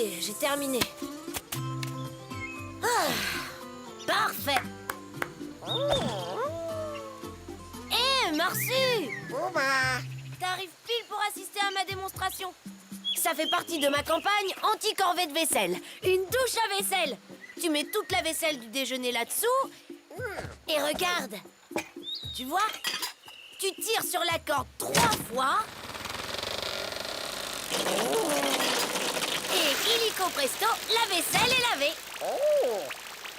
est, j'ai terminé. Ah, parfait. Hé, Marsu! T'arrives pile pour assister à ma démonstration. Ça fait partie de ma campagne anti-corvée de vaisselle. Une douche à vaisselle. Tu mets toute la vaisselle du déjeuner là-dessous. Et regarde. Tu vois? Tu tires sur la corde 3 fois. Et illico presto, la vaisselle est lavée.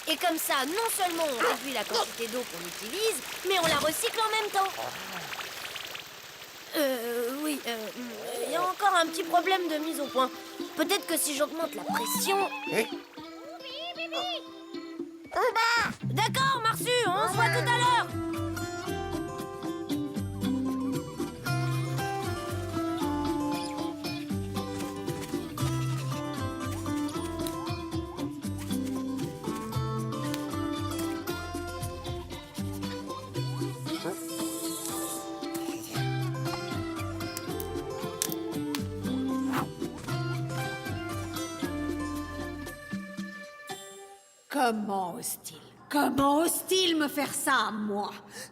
Et comme ça, non seulement on réduit la quantité d'eau qu'on utilise, mais on la recycle en même temps. Oui, il y a encore un petit problème de mise au point. Peut-être que si j'augmente la pression... D'accord, Marsu, on se voit tout à l'heure. Comment ose-t-il? Comment ose-t-il me faire ça à moi?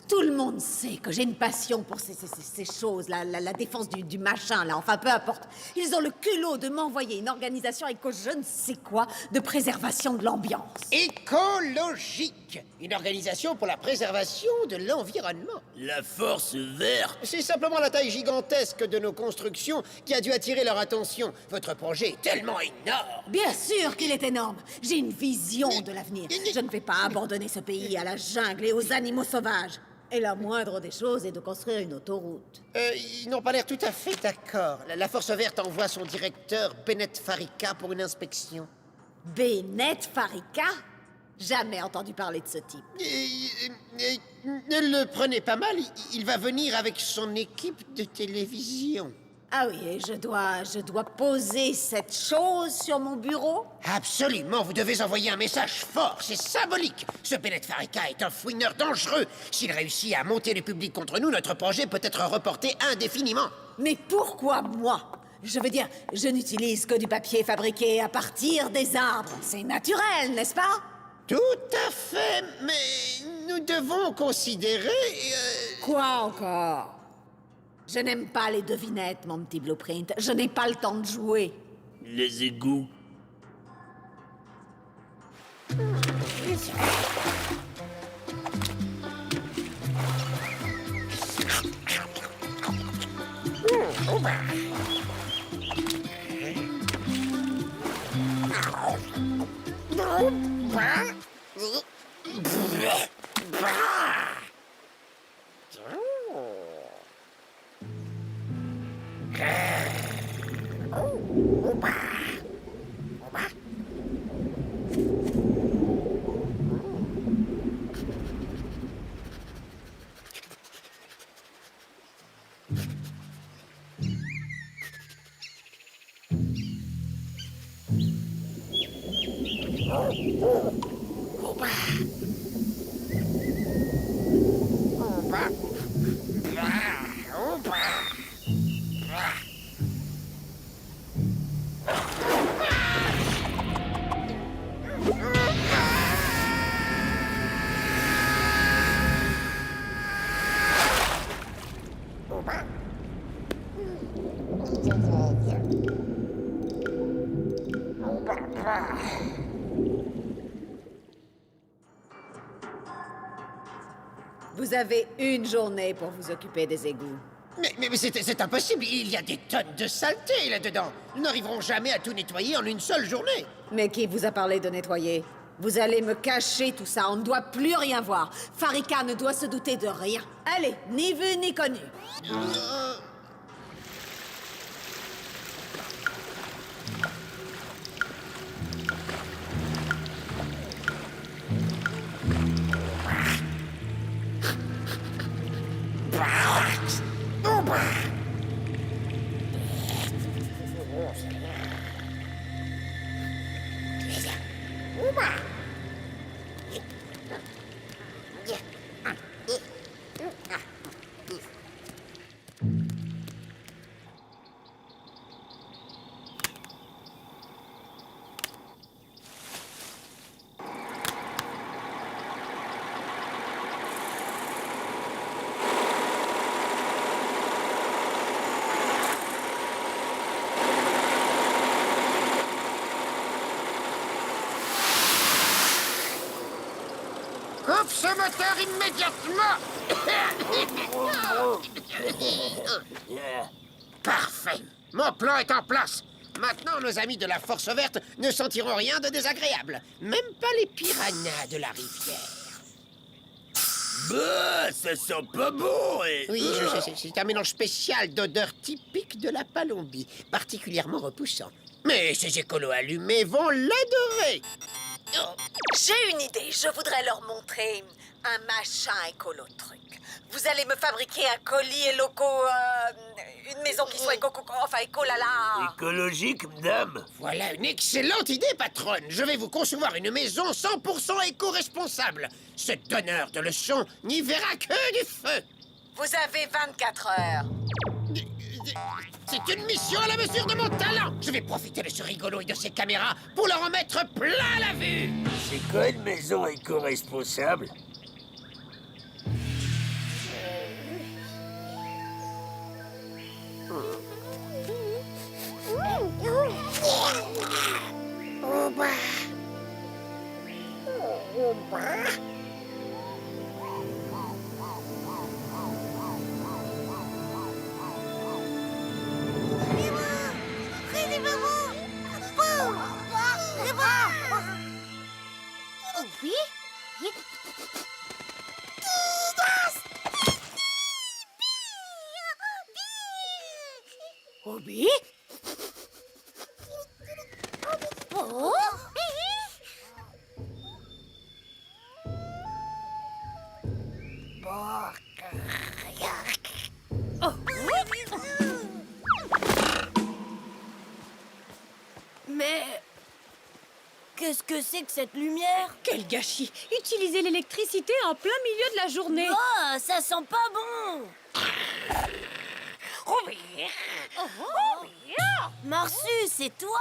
Tout le monde sait que j'ai une passion pour ces choses, la défense du machin, là, enfin peu importe. Ils ont le culot de m'envoyer une organisation éco je ne sais quoi de préservation de l'ambiance. Écologique. Une organisation pour la préservation de l'environnement. La force verte. C'est simplement la taille gigantesque de nos constructions qui a dû attirer leur attention. Votre projet est tellement énorme. Bien sûr qu'il est énorme. J'ai une vision de l'avenir. Je ne vais pas abandonner ce pays à la jungle et aux animaux sauvages. Et la moindre des choses est de construire une autoroute. Ils n'ont pas l'air tout à fait d'accord. La Force Verte envoie son directeur, Bennett Farika, pour une inspection. Bennett Farika? Jamais entendu parler de ce type. Ne le prenez pas mal, il va venir avec son équipe de télévision. Ah oui, et je dois poser cette chose sur mon bureau? Absolument, vous devez envoyer un message fort, c'est symbolique. Ce Bennett Farika est un fouineur dangereux. S'il réussit à monter le public contre nous, notre projet peut être reporté indéfiniment. Mais pourquoi moi? Je veux dire, je n'utilise que du papier fabriqué à partir des arbres. C'est naturel, n'est-ce pas? Tout à fait, mais nous devons considérer... Quoi encore? Je n'aime pas les devinettes, mon petit blueprint. Je n'ai pas le temps de jouer. Les égouts. Vous avez une journée pour vous occuper des égouts. Mais c'est impossible, il y a des tonnes de saleté là-dedans. Nous n'arriverons jamais à tout nettoyer en une seule journée. Mais qui vous a parlé de nettoyer? Vous allez me cacher tout ça, on ne doit plus rien voir. Farika ne doit se douter de rien. Allez, ni vu ni connu. Coupe ce moteur immédiatement. Parfait. Mon plan est en place. Maintenant, nos amis de la Force Verte ne sentiront rien de désagréable. Même pas les piranhas de la rivière. Bah, ça sent pas bon et... Oui, je sais, c'est un mélange spécial d'odeurs typiques de la Palombie, particulièrement repoussant. Mais ces écolos allumés vont l'adorer. Oh. J'ai une idée, je voudrais leur montrer un machin écolo truc. Vous allez me fabriquer un colis une maison qui soit écolala. Écologique, madame? Voilà une excellente idée, patronne. Je vais vous concevoir une maison 100% éco-responsable. Ce donneur de leçons n'y verra que du feu. Vous avez 24 heures. C'est une mission à la mesure de mon talent. Je vais profiter de ce rigolo et de ses caméras pour leur en mettre plein la vue. C'est quoi une maison éco-responsable? Oui? Obi? Oh? Mais... qu'est-ce que c'est que cette lumière? Quel gâchis! Utiliser l'électricité en plein milieu de la journée! Oh, ça sent pas bon! Marsu, c'est toi?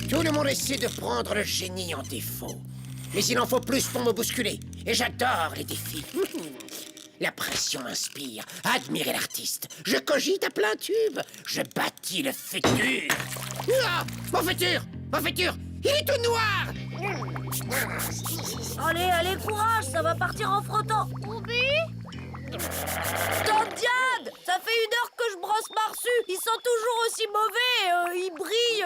Tout le monde essaie de prendre le génie en défaut. Mais il en faut plus pour me bousculer. Et j'adore les défis. La pression m'inspire. Admirez l'artiste. Je cogite à plein tube. Je bâtis le futur. Ah, mon futur! Mon futur! Il est tout noir! Allez, allez, courage, ça va partir en frottant. Tandiade, ça fait 1 heure que je brosse Marsu. Il sent toujours aussi mauvais. Il brille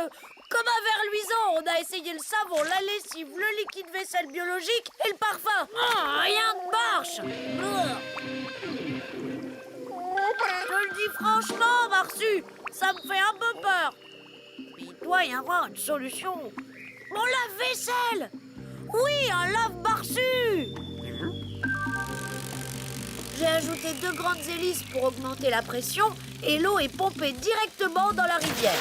comme un verre luisant. On a essayé le savon, la lessive, le liquide vaisselle biologique et le parfum. Rien ne marche. Je le dis franchement, Marsu, ça me fait un peu peur. Il doit y avoir une solution. Mon lave-vaisselle! Oui, un lave-Marsu! J'ai ajouté 2 grandes hélices pour augmenter la pression et l'eau est pompée directement dans la rivière.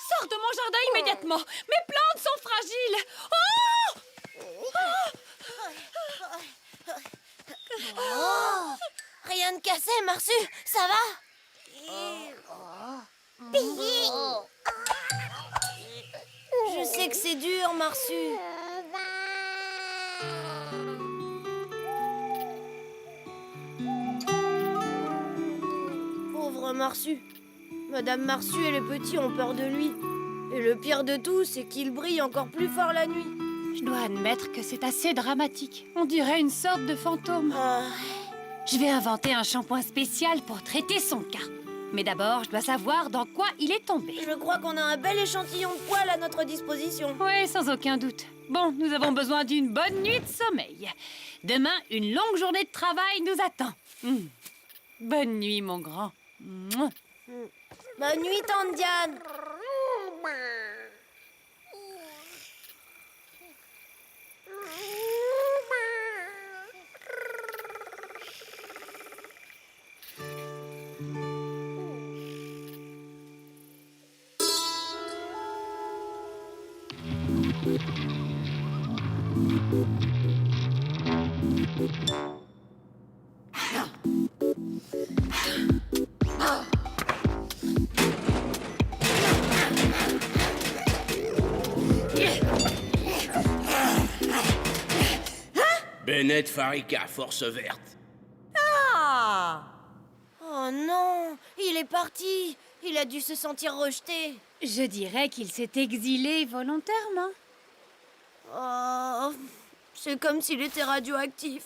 Sors de mon jardin immédiatement! Mes plantes sont fragiles! Oh! Rien de cassé, Marsu, ça va? Je sais que c'est dur, Marsu. Pauvre Marsu. Madame Marsu et les petits ont peur de lui. Et le pire de tout, c'est qu'il brille encore plus fort la nuit. Je dois admettre que c'est assez dramatique. On dirait une sorte de fantôme. Ah, Je vais inventer un shampoing spécial pour traiter son cas. Mais d'abord, je dois savoir dans quoi il est tombé. je crois qu'on a un bel échantillon de poils à notre disposition. Oui, sans aucun doute. Bon, nous avons besoin d'une bonne nuit de sommeil. Demain, une longue journée de travail nous attend. Bonne nuit, mon grand. Mouah. Bonne nuit, tante Diane. Bennett Farika, force verte. Ah! Oh non, il est parti. Il a dû se sentir rejeté. Je dirais qu'il s'est exilé volontairement. Oh, c'est comme s'il était radioactif.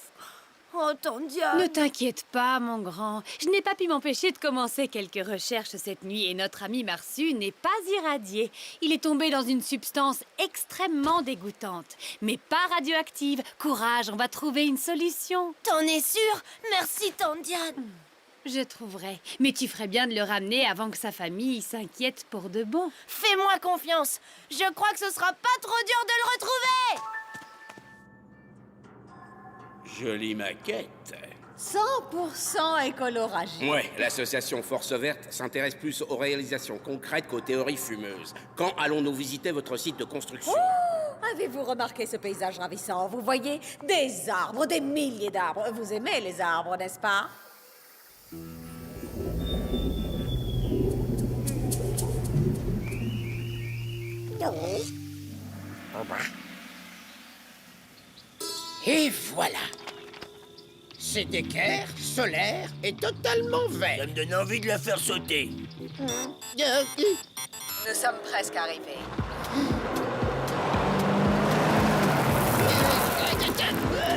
Oh, Tandia. Ne t'inquiète pas, mon grand. Je n'ai pas pu m'empêcher de commencer quelques recherches cette nuit et notre ami Marsu n'est pas irradié. Il est tombé dans une substance extrêmement dégoûtante, mais pas radioactive. Courage, on va trouver une solution. T'en es sûr? Merci, Tandia. Je trouverai. Mais tu ferais bien de le ramener avant que sa famille s'inquiète pour de bon. Fais-moi confiance. Je crois que ce sera pas trop dur de le retrouver. Jolie maquette. 100% écoloragé. Ouais, l'association Force Verte s'intéresse plus aux réalisations concrètes qu'aux théories fumeuses. Quand allons-nous visiter votre site de construction? Avez-vous remarqué ce paysage ravissant? Vous voyez des arbres, des milliers d'arbres. Vous aimez les arbres, n'est-ce pas? Et voilà. C'est d'équerre, solaire et totalement vert. Ça me donne envie de la faire sauter. Nous sommes presque arrivés.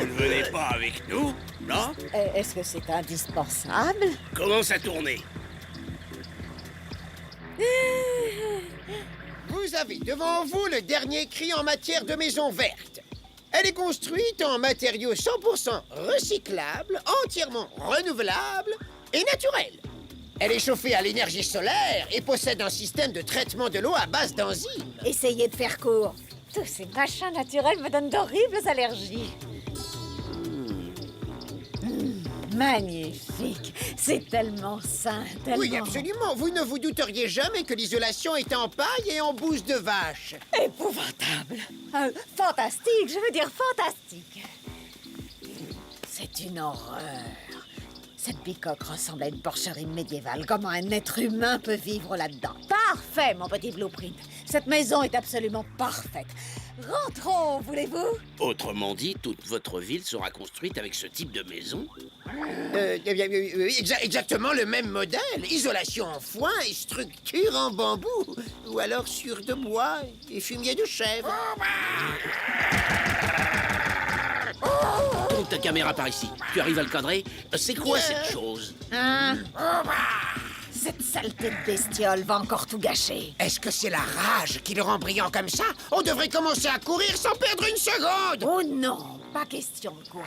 Vous ne venez pas avec nous, non? Est-ce que c'est indispensable? Commence à tourner. Vous avez devant vous le dernier cri en matière de maison verte. Elle est construite en matériaux 100% recyclables, entièrement renouvelables et naturels. Elle est chauffée à l'énergie solaire et possède un système de traitement de l'eau à base d'enzymes. Essayez de faire court. Tous ces machins naturels me donnent d'horribles allergies. Magnifique. C'est tellement sain, tellement... Oui, absolument. Vous ne vous douteriez jamais que l'isolation est en paille et en bouse de vache. Épouvantable. Fantastique, je veux dire fantastique. C'est une horreur. Cette bicoque ressemble à une porcherie médiévale. Comment un être humain peut vivre là-dedans? Parfait, mon petit blueprint. Cette maison est absolument parfaite. Rentrons, voulez-vous? Autrement dit, toute votre ville sera construite avec ce type de maison? Exactement le même modèle. Isolation en foin et structure en bambou. Ou alors sur de bois et fumier de chèvre. Tourne ta caméra par ici. Tu arrives à le cadrer? C'est quoi cette chose? Hein? Cette saleté de bestiole va encore tout gâcher. Est-ce que c'est la rage qui le rend brillant comme ça? On devrait commencer à courir sans perdre une seconde. Oh non, pas question de courir.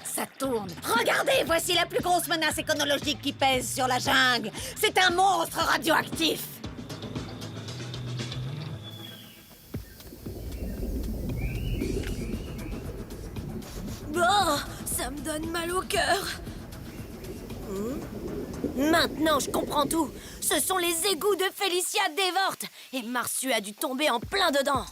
Ça tourne. Regardez, voici la plus grosse menace écologique qui pèse sur la jungle. C'est un monstre radioactif. Oh, ça me donne mal au cœur. Maintenant, je comprends tout. Ce sont les égouts de Félicia Devort. Et Marsu a dû tomber en plein dedans.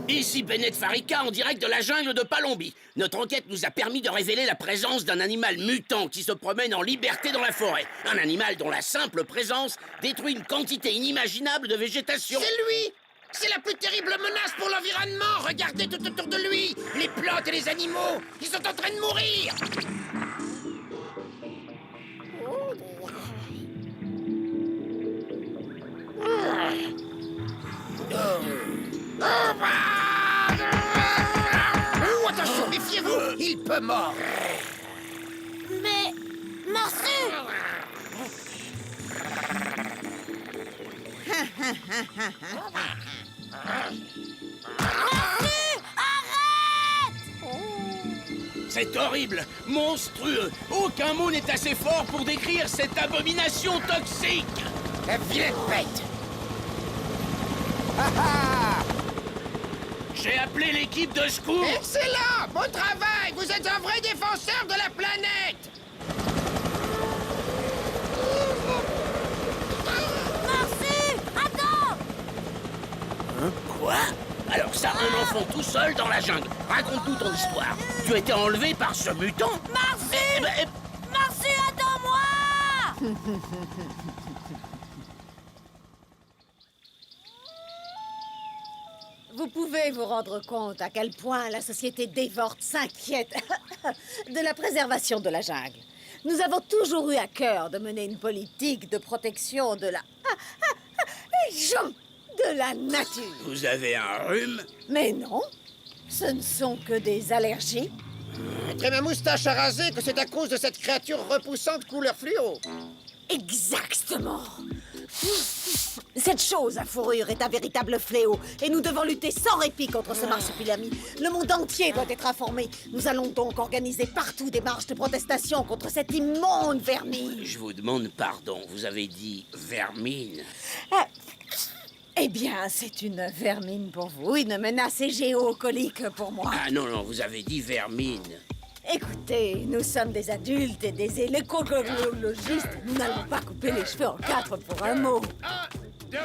Ici Bennett Farika en direct de la jungle de Palombie. Notre enquête nous a permis de révéler la présence d'un animal mutant qui se promène en liberté dans la forêt. Un animal dont la simple présence détruit une quantité inimaginable de végétation. C'est lui. C'est la plus terrible menace pour l'environnement. Regardez tout autour de lui. Les plantes et les animaux. Ils sont en train de mourir. Oh, attention, méfiez-vous. Il peut mordre. Mais... Marsu! C'est horrible, monstrueux. Aucun mot n'est assez fort pour décrire cette abomination toxique. La vilaine bête. J'ai appelé l'équipe de secours. Excellent. Bon travail. Vous êtes un vrai défenseur de la planète. Marsu! Attends! Quoi? Alors ça, un enfant tout seul dans la jungle. Raconte-nous ton histoire. Tu as été enlevé par ce mutant? Marsu! Marsu, attends-moi! Vous pouvez vous rendre compte à quel point la société Dévorte s'inquiète de la préservation de la jungle. Nous avons toujours eu à cœur de mener une politique de protection de la... les gens de la nature. Vous avez un rhume? Mais non, ce ne sont que des allergies. Après ma moustache à raser que c'est à cause de cette créature repoussante couleur fluo. Exactement. Cette chose à fourrure est un véritable fléau et nous devons lutter sans répit contre ce marsupilami. Le monde entier doit être informé. Nous allons donc organiser partout des marches de protestation contre cette immonde vermine. Je vous demande pardon, vous avez dit vermine. Eh bien, c'est une vermine pour vous, une menace géocolique pour moi. Ah non, non, vous avez dit vermine. Écoutez, nous sommes des adultes et des écologistes. Nous n'allons pas couper les cheveux en quatre pour un mot. Le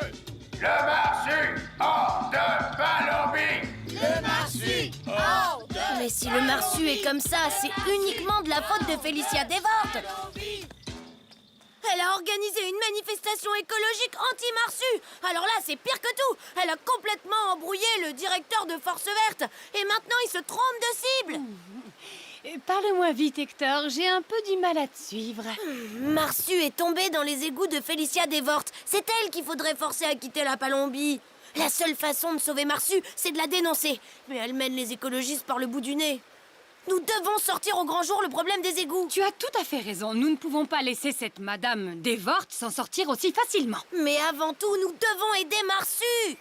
marsu hors de Palombi! Le marsu hors de... Mais si le marsu est comme ça, c'est uniquement de la faute de Félicia Dévorte. Elle a organisé une manifestation écologique anti-marsu. Alors là, c'est pire que tout. Elle a complètement embrouillé le directeur de Force Verte. Et maintenant, il se trompe de cible. Parle-moi vite, Hector, j'ai un peu du mal à te suivre. Marsu est tombée dans les égouts de Félicia Dévorte. C'est elle qu'il faudrait forcer à quitter la Palombie. La seule façon de sauver Marsu, c'est de la dénoncer. Mais elle mène les écologistes par le bout du nez. Nous devons sortir au grand jour le problème des égouts. Tu as tout à fait raison, nous ne pouvons pas laisser cette madame Dévorte s'en sortir aussi facilement. Mais avant tout, nous devons aider Marsu.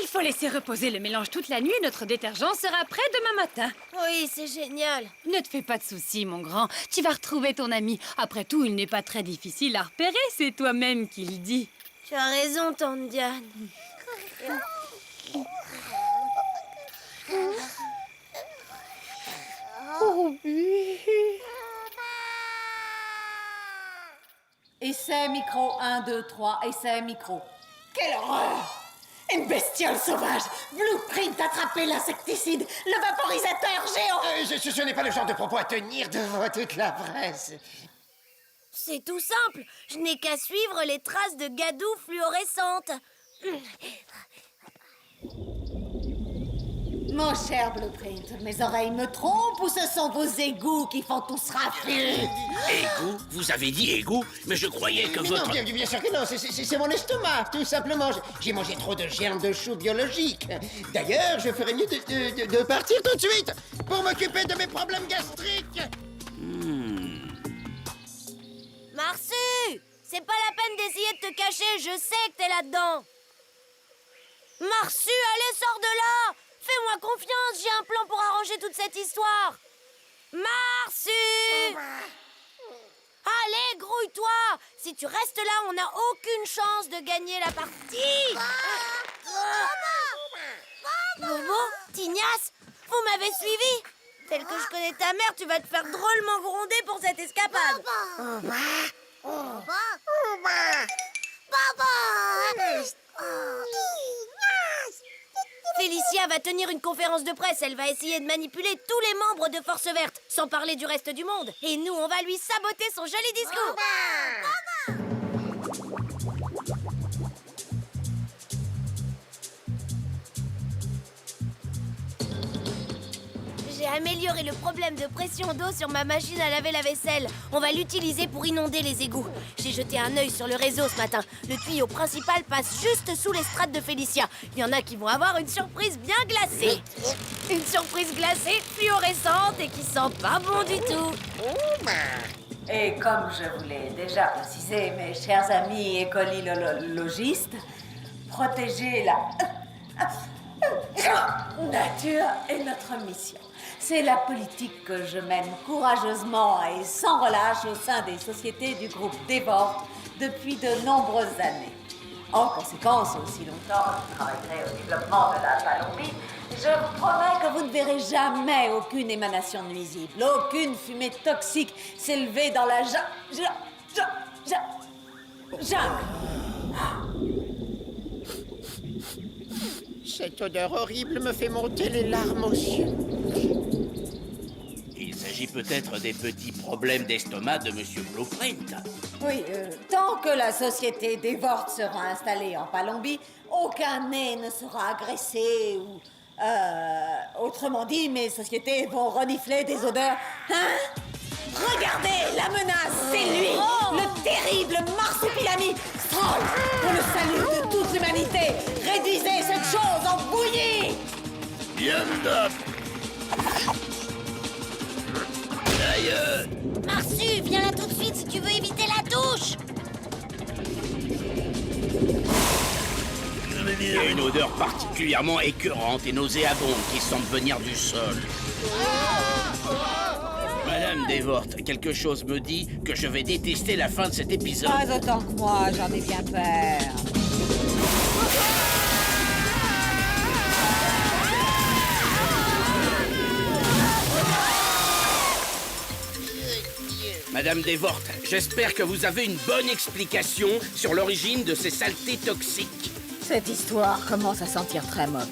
Il faut laisser reposer le mélange toute la nuit et notre détergent sera prêt demain matin. Oui, c'est génial. Ne te fais pas de soucis, mon grand. Tu vas retrouver ton ami. Après tout, il n'est pas très difficile à repérer, c'est toi-même qui le dis. Tu as raison, tante Diane. Essai micro, 1, 2, 3, essai micro. Quelle horreur! Une bestiole sauvage! Blueprint attrapé l'insecticide! Le vaporisateur géant! Ce n'est pas le genre de propos à tenir devant toute la presse. C'est tout simple. Je n'ai qu'à suivre les traces de gadou fluorescentes. Mon cher Blueprint, mes oreilles me trompent ou ce sont vos égouts qui font tout ce raffut? Égout? Vous avez dit égout? Mais je croyais que Mais votre... non, bien sûr que non, c'est mon estomac, tout simplement. J'ai mangé trop de germes de choux biologiques. D'ailleurs, je ferais mieux de partir tout de suite pour m'occuper de mes problèmes gastriques. Marsu! C'est pas la peine d'essayer de te cacher, je sais que t'es là-dedans. Marsu, allez, sors de là! Fais-moi confiance, j'ai un plan pour arranger toute cette histoire. Marsu! Allez, grouille-toi! Si tu restes là, on n'a aucune chance de gagner la partie. Bobo, Tignasse, vous m'avez suivi? Tel que je connais ta mère, tu vas te faire drôlement gronder pour cette escapade. Félicia va tenir une conférence de presse. Elle va essayer de manipuler tous les membres de Force Verte, sans parler du reste du monde. Et nous, on va lui saboter son joli discours. J'ai amélioré le problème de pression d'eau sur ma machine à laver la vaisselle. On va l'utiliser pour inonder les égouts. J'ai jeté un œil sur le réseau ce matin. Le tuyau principal passe juste sous les strates de Félicia. Il y en a qui vont avoir une surprise bien glacée. Une surprise glacée, fluorescente et qui sent pas bon du tout. Et comme je vous l'ai déjà précisé, mes chers amis écolologistes, protéger la nature est notre mission. C'est la politique que je mène courageusement et sans relâche au sein des sociétés du groupe Dévorte depuis de nombreuses années. En conséquence, aussi longtemps que je travaillerai au développement de la Palombie, je vous promets que vous ne verrez jamais aucune émanation nuisible, aucune fumée toxique s'élever dans la Jamais. Cette odeur horrible me fait monter les larmes aux yeux. Il s'agit peut-être des petits problèmes d'estomac de Monsieur Blueprint. Oui, tant que la société Dévorte sera installée en Palombie, aucun nez ne sera agressé ou... autrement dit, mes sociétés vont renifler des odeurs... Hein? Regardez, la menace, c'est lui! Le terrible Marsupilami! Stroll, pour le salut de toute l'humanité, réduisez cette chose en bouillie! Bien, madame. Aïe. Marsu, viens là tout de suite si tu veux éviter la douche. Il y a une odeur particulièrement écœurante et nauséabonde qui semble venir du sol. Madame Dévorte, quelque chose me dit que je vais détester la fin de cet épisode. Pas autant que moi, j'en ai bien peur. Madame Dévorte, j'espère que vous avez une bonne explication sur l'origine de ces saletés toxiques. Cette histoire commence à sentir très mauvais.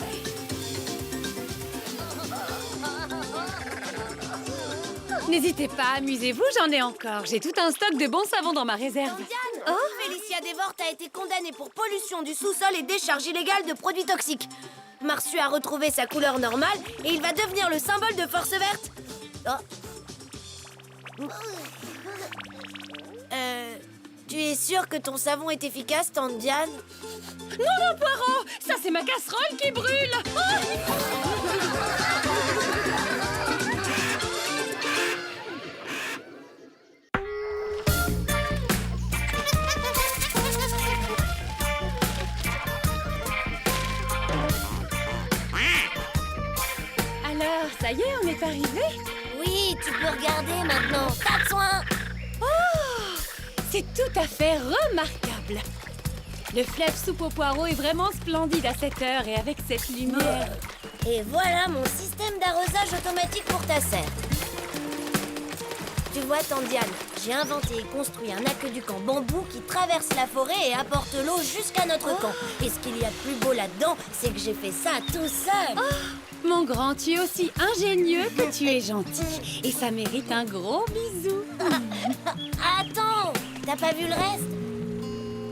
N'hésitez pas, amusez-vous, j'en ai encore. J'ai tout un stock de bons savons dans ma réserve. Diane, Félicia Dévorte a été condamnée pour pollution du sous-sol et décharge illégale de produits toxiques. Marsu a retrouvé sa couleur normale et il va devenir le symbole de Force Verte. Tu es sûre que ton savon est efficace, tante Diane? Non, Poirot, ça c'est ma casserole qui brûle. Alors, ça y est, on est arrivé. Oui, tu peux regarder maintenant. Pas de soin. C'est tout à fait remarquable. Le fleuve soupe au poireau est vraiment splendide à cette heure et avec cette lumière. Et voilà mon système d'arrosage automatique pour ta serre. Tu vois, tante Diane, j'ai inventé et construit un aqueduc en bambou qui traverse la forêt et apporte l'eau jusqu'à notre camp. Et ce qu'il y a de plus beau là-dedans, c'est que j'ai fait ça tout seul. Mon grand, tu es aussi ingénieux que tu es gentil. Et ça mérite un gros bisou. Attends, t'as pas vu le reste?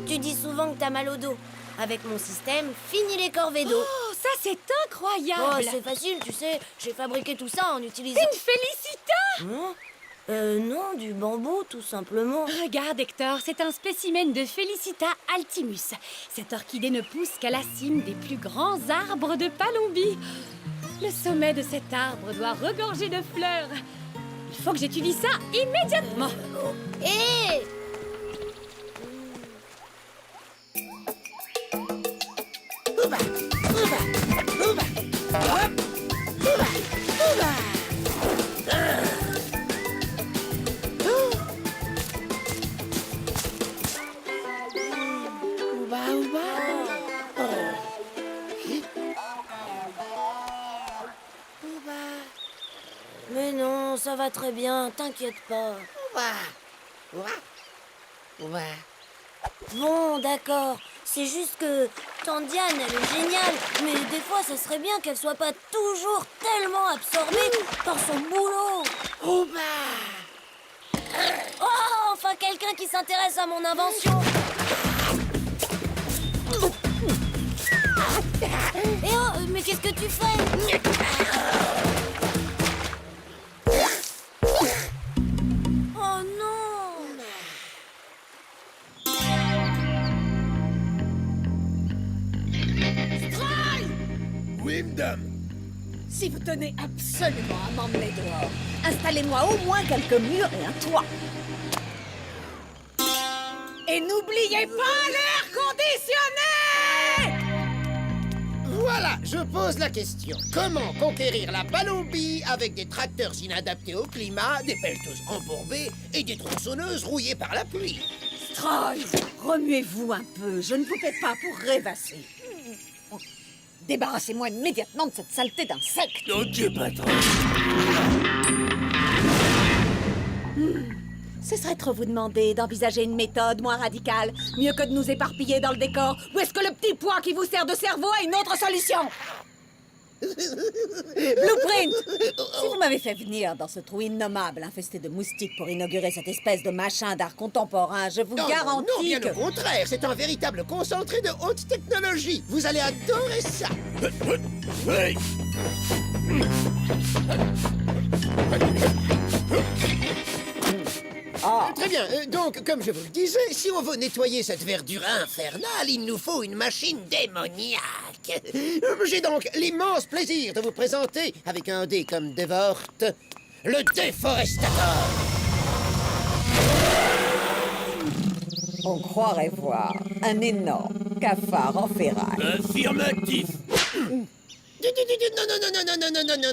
Tu dis souvent que t'as mal au dos. Avec mon système, fini les corvées d'eau. Oh, ça c'est Oh, incroyable. c'est facile, tu sais. J'ai fabriqué tout ça en utilisant... Une félicita. Non, du bambou, tout simplement. Regarde, Hector, c'est un spécimen de Felicita altimus. Cette orchidée ne pousse qu'à la cime des plus grands arbres de Palombie. Le sommet de cet arbre doit regorger de fleurs. Il faut que j'étudie ça immédiatement. Hé! Ouba, ouba, ouba, hop, ouba, ouba. Ouba, ouba. Mais non, ça va très bien, t'inquiète pas. Ouba, ouba, ouba. Bon, d'accord. C'est juste que tante Diane, elle est géniale. Mais des fois, ça serait bien qu'elle soit pas toujours tellement absorbée par son boulot. Ouba. Oh, enfin quelqu'un qui s'intéresse à mon invention. Eh oh, mais qu'est-ce que tu fais? Oh non! Oui, madame. Si vous tenez absolument à m'emmener dehors, installez-moi au moins quelques murs et un toit. Et n'oubliez pas l'air conditionné! Voilà, je pose la question. Comment conquérir la Palombie avec des tracteurs inadaptés au climat, des pelleteuses embourbées et des tronçonneuses rouillées par la pluie? Troy, remuez-vous un peu, je ne vous fais pas pour rêvasser. Débarrassez-moi immédiatement de cette saleté d'insectes. Ok, patron. Ce serait trop vous demander d'envisager une méthode moins radicale, mieux que de nous éparpiller dans le décor. Ou est-ce que le petit pois qui vous sert de cerveau a une autre solution? Blueprint! Si vous m'avez fait venir dans ce trou innommable infesté de moustiques pour inaugurer cette espèce de machin d'art contemporain, je vous garantis non, bien que... au contraire, c'est un véritable concentré de haute technologie. Vous allez adorer ça. Hey. Très bien, donc, comme je vous le disais, si on veut nettoyer cette verdure infernale, il nous faut une machine démoniaque. J'ai donc l'immense plaisir de vous présenter, avec un dé comme Devort, le Déforestator. On croirait voir un énorme cafard en ferraille. Affirmatif.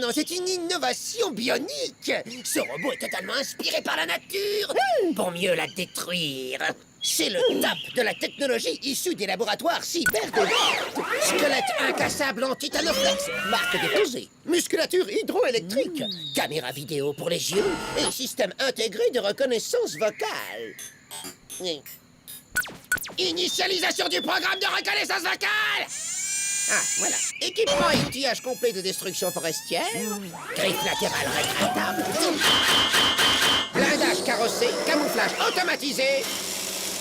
Non, c'est une innovation bionique. Ce robot est totalement inspiré par la nature pour mieux la détruire. C'est le top de la technologie issue des laboratoires Cyberdevort. Squelette incassable en titanoflex, marque déposée, musculature hydroélectrique, caméra vidéo pour les yeux et système intégré de reconnaissance vocale. Initialisation du programme de reconnaissance vocale. Ah, voilà. Équipement et outillage complet de destruction forestière. Griffe latérale rétractable. Blindage carrossé, camouflage automatisé.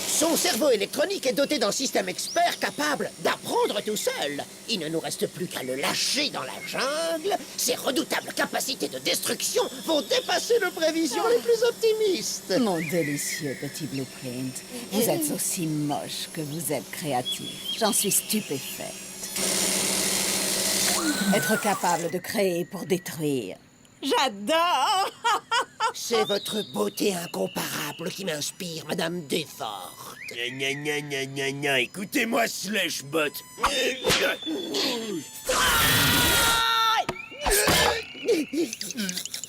Son cerveau électronique est doté d'un système expert capable d'apprendre tout seul. Il ne nous reste plus qu'à le lâcher dans la jungle. Ses redoutables capacités de destruction vont dépasser nos prévisions les plus optimistes. Mon délicieux petit Blueprint, vous êtes aussi moche que vous êtes créatif. J'en suis stupéfaite. Être capable de créer pour détruire. J'adore! C'est votre beauté incomparable qui m'inspire, Madame Devort. Écoutez-moi, Slashbot.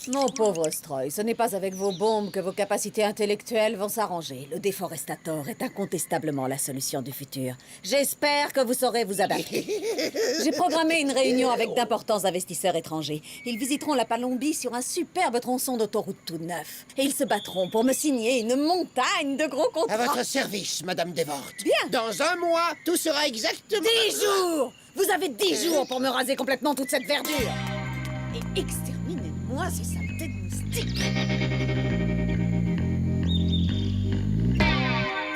Mon pauvre Stroy, ce n'est pas avec vos bombes que vos capacités intellectuelles vont s'arranger. Le Déforestator est incontestablement la solution du futur. J'espère que vous saurez vous adapter. J'ai programmé une réunion avec d'importants investisseurs étrangers. Ils visiteront la Palombie sur un superbe tronçon d'autoroute tout neuf. Et ils se battront pour me signer une montagne de gros contrats. À votre service, Madame Devort. Bien. Dans un mois, tout sera exactement... 10 jours! Vous avez 10 jours pour me raser complètement toute cette verdure. Et exterminez-moi ces saletés de moustiques.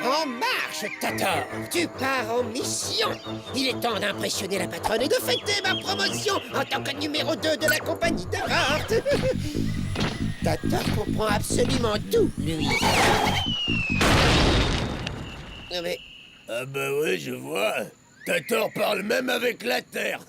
En marche, Tator! Tu pars en mission! Il est temps d'impressionner la patronne et de fêter ma promotion en tant que numéro 2 de la compagnie Devort! Tator comprend absolument tout, lui. Mais... Ah bah ouais, je vois. Tator parle même avec la Terre.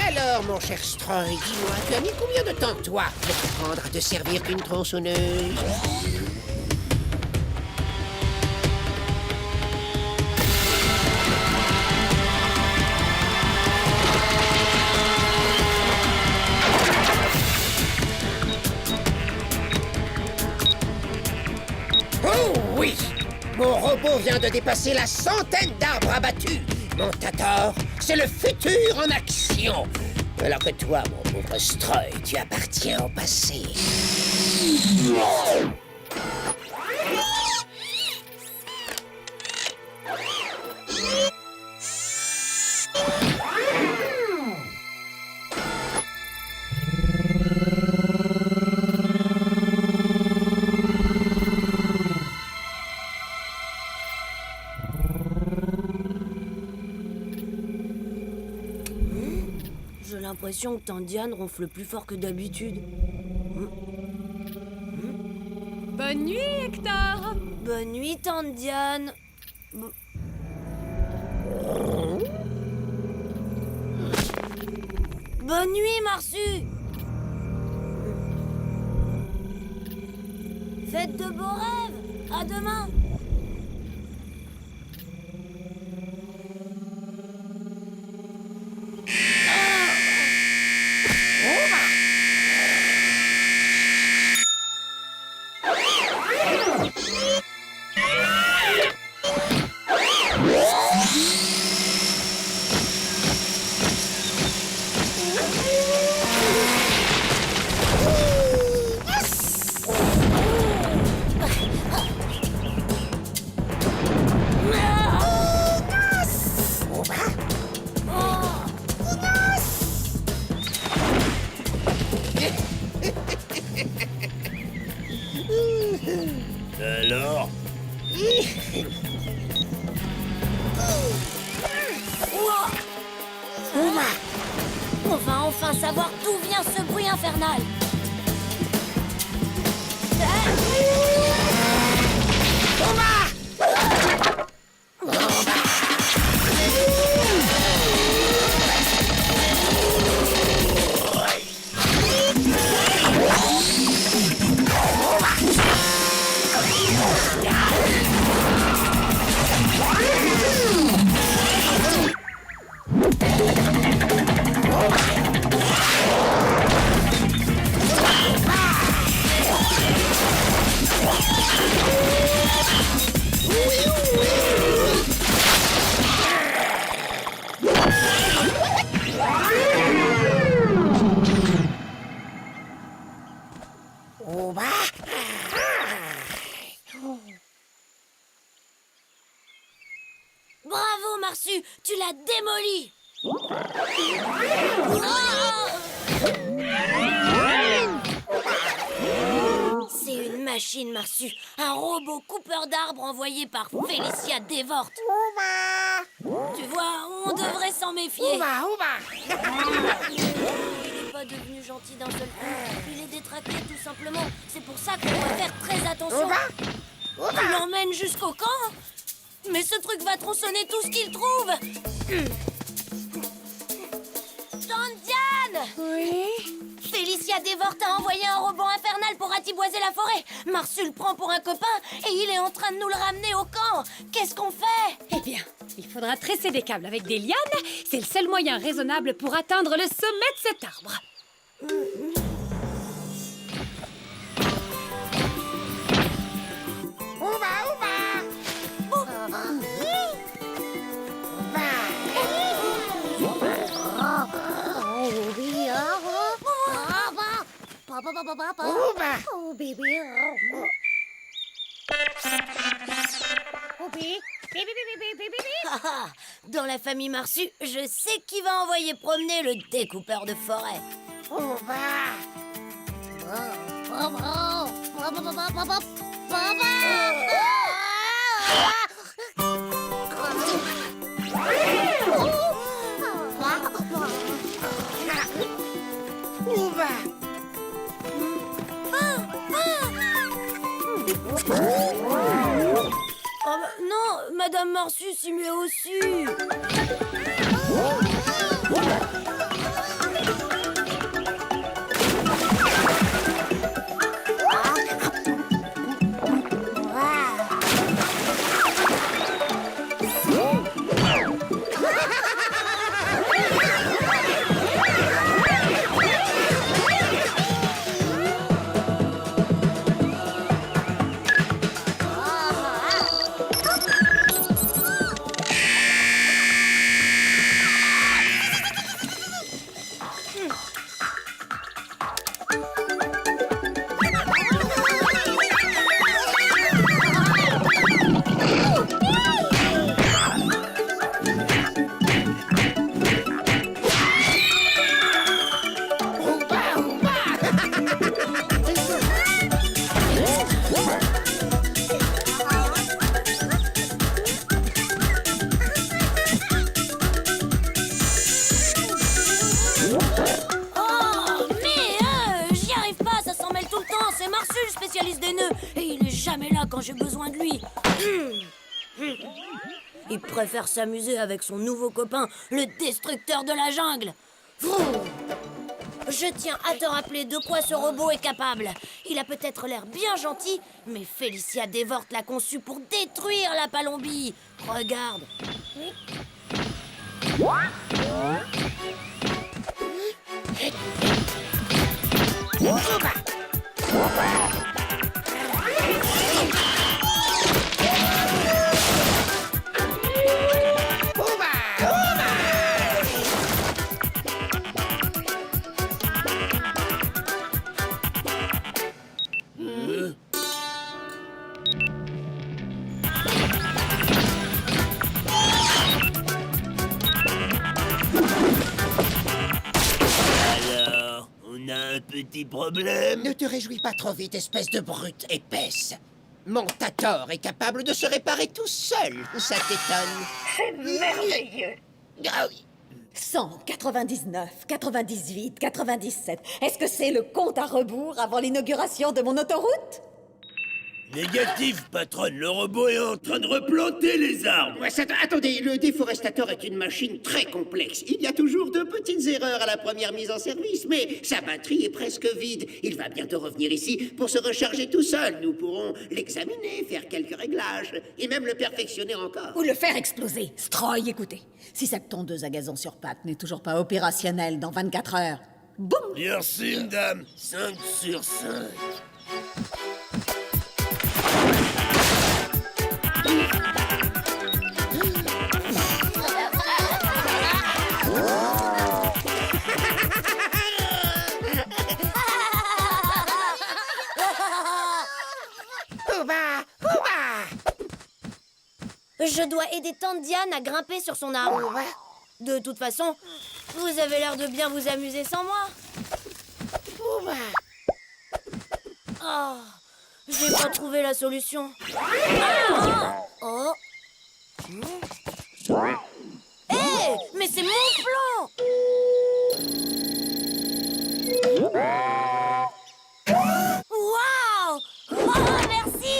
Alors, mon cher Stroy, dis-moi, tu as mis combien de temps, toi, pour apprendre à te servir qu'une tronçonneuse? Oh oui! Mon robot vient de dépasser la centaine d'arbres abattus. Mon Tator, c'est le futur en action. Alors que toi, mon pauvre Stroy, tu appartiens au passé. J'ai l'impression que Tandiane ronfle plus fort que d'habitude. Bonne nuit, Hector. Bonne nuit, Tandiane. Bonne nuit, Marsu. Faites de beaux rêves. À demain. Alors? On va enfin savoir d'où vient ce bruit infernal. Bravo, Marsu, tu l'as démoli. C'est une machine, Marsu. Un robot coupeur d'arbres envoyé par Félicia Dévorte. Tu vois, on devrait s'en méfier. Il n'est pas devenu gentil d'un seul coup. Il est détraqué, tout simplement. C'est pour ça qu'on doit faire très attention. Tu l'emmènes jusqu'au camp? Mais ce truc va tronçonner tout ce qu'il trouve. Tandiane! Oui? Félicia Dévorte a envoyé un robot infernal pour ratiboiser la forêt. Marsu le prend pour un copain et il est en train de nous le ramener au camp. Qu'est-ce qu'on fait? Eh bien, il faudra tresser des câbles avec des lianes. C'est le seul moyen raisonnable pour atteindre le sommet de cet arbre. Dans la famille Marsu, je sais qui va envoyer promener le découpeur de forêt. Oh, bah, non, Madame Marsu s'y met aussi. spécialiste des nœuds et il est jamais là quand j'ai besoin de lui. Il préfère s'amuser avec son nouveau copain, le destructeur de la jungle. Je tiens à te rappeler de quoi ce robot est capable. Il a peut-être l'air bien gentil, mais Félicia Devorte l'a conçu pour détruire la Palombie. Regarde. Alors, on a un petit problème. Ne te réjouis pas trop vite, espèce de brute épaisse. Mon Tator est capable de se réparer tout seul. Ça t'étonne? C'est merveilleux. Ah oui. 100, 99, 98, 97. Est-ce que c'est le compte à rebours avant l'inauguration de mon autoroute? Négatif, patronne. Le robot est en train de replanter les arbres. Ouais, attendez, le déforestateur est une machine très complexe. Il y a toujours de petites erreurs à la première mise en service, mais sa batterie est presque vide. Il va bientôt revenir ici pour se recharger tout seul. Nous pourrons l'examiner, faire quelques réglages, et même le perfectionner encore. Ou le faire exploser. Stroy, écoutez. Si cette tondeuse à gazon sur pattes n'est toujours pas opérationnelle dans 24 heures, boum! Merci, madame. 5 sur 5. Je dois aider tante Diane à grimper sur son arbre. De toute façon, vous avez l'air de bien vous amuser sans moi. Oh, j'ai pas trouvé la solution. Ah, oh. Hé, mais c'est mon plan! Waouh! Oh, merci!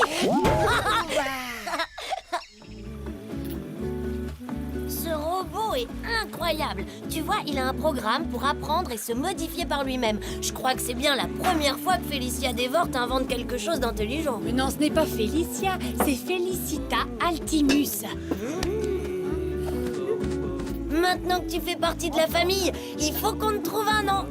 Ce robot est incroyable. Tu vois, il a un programme pour apprendre et se modifier par lui-même. Je crois que c'est bien la première fois que Félicia Devorte invente quelque chose d'intelligent. Mais non, ce n'est pas Félicia, c'est Félicita Altimus. Maintenant que tu fais partie de la famille, il faut qu'on te trouve un nom.